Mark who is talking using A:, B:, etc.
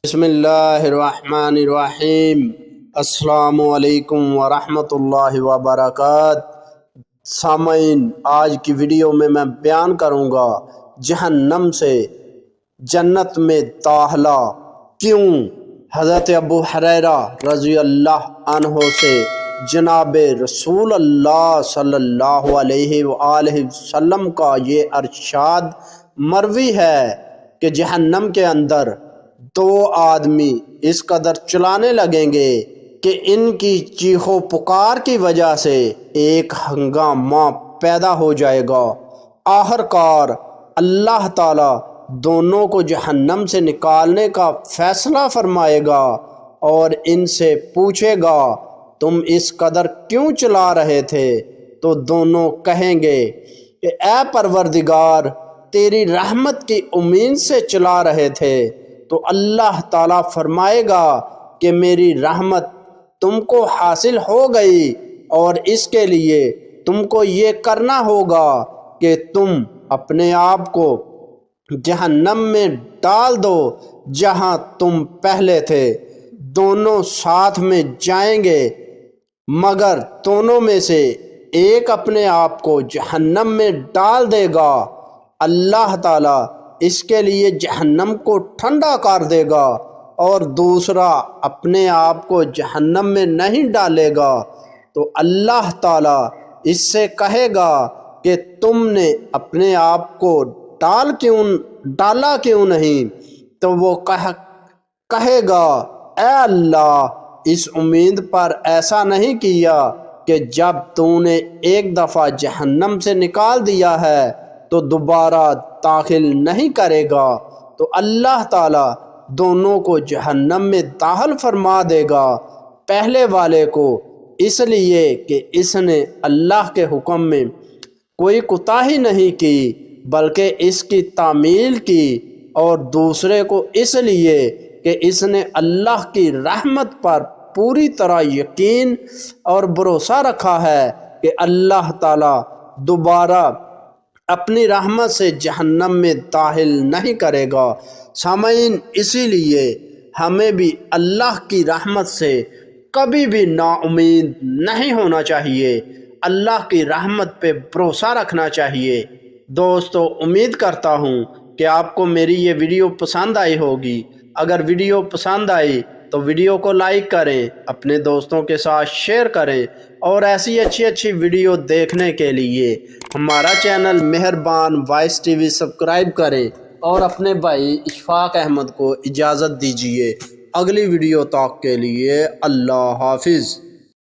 A: بسم اللہ الرحمن الرحیم۔ السلام علیکم ورحمۃ اللہ وبرکاتہ۔ سامعین، آج کی ویڈیو میں بیان کروں گا جہنم سے جنت میں داخلہ کیوں۔ حضرت ابو ہریرہ رضی اللہ عنہ سے جناب رسول اللہ صلی اللہ علیہ وآلہ وسلم کا یہ ارشاد مروی ہے کہ جہنم کے اندر دو آدمی اس قدر چلانے لگیں گے کہ ان کی چیخ و پکار کی وجہ سے ایک ہنگامہ پیدا ہو جائے گا۔ آخرکار اللہ تعالی دونوں کو جہنم سے نکالنے کا فیصلہ فرمائے گا اور ان سے پوچھے گا تم اس قدر کیوں چلا رہے تھے؟ تو دونوں کہیں گے کہ اے پروردگار، تیری رحمت کی امید سے چلا رہے تھے۔ تو اللہ تعالیٰ فرمائے گا کہ میری رحمت تم کو حاصل ہو گئی اور اس کے لیے تم کو یہ کرنا ہوگا کہ تم اپنے آپ کو جہنم میں ڈال دو جہاں تم پہلے تھے۔ دونوں ساتھ میں جائیں گے مگر دونوں میں سے ایک اپنے آپ کو جہنم میں ڈال دے گا، اللہ تعالیٰ اس کے لیے جہنم کو ٹھنڈا کر دے گا، اور دوسرا اپنے آپ کو جہنم میں نہیں ڈالے گا تو اللہ تعالیٰ اس سے کہے گا کہ تم نے اپنے آپ کو ڈالا کیوں نہیں؟ تو وہ کہے گا اے اللہ، اس امید پر ایسا نہیں کیا کہ جب تو نے ایک دفعہ جہنم سے نکال دیا ہے تو دوبارہ داخل نہیں کرے گا۔ تو اللہ تعالیٰ دونوں کو جہنم میں داخل فرما دے گا، پہلے والے کو اس لیے کہ اس نے اللہ کے حکم میں کوئی کوتاہی نہیں کی بلکہ اس کی تعمیل کی، اور دوسرے کو اس لیے کہ اس نے اللہ کی رحمت پر پوری طرح یقین اور بھروسہ رکھا ہے کہ اللہ تعالیٰ دوبارہ اپنی رحمت سے جہنم میں داخل نہیں کرے گا۔ سامعین، اسی لیے ہمیں بھی اللہ کی رحمت سے کبھی بھی نا امید نہیں ہونا چاہیے، اللہ کی رحمت پہ بھروسہ رکھنا چاہیے۔ دوستو، امید کرتا ہوں کہ آپ کو میری یہ ویڈیو پسند آئی ہوگی۔ اگر ویڈیو پسند آئی تو ویڈیو کو لائک کریں، اپنے دوستوں کے ساتھ شیئر کریں، اور ایسی اچھی ویڈیو دیکھنے کے لیے ہمارا چینل مہربان وائس ٹی وی سبسکرائب کریں، اور اپنے بھائی اشفاق احمد کو اجازت دیجیے۔ اگلی ویڈیو تک کے لیے اللہ حافظ۔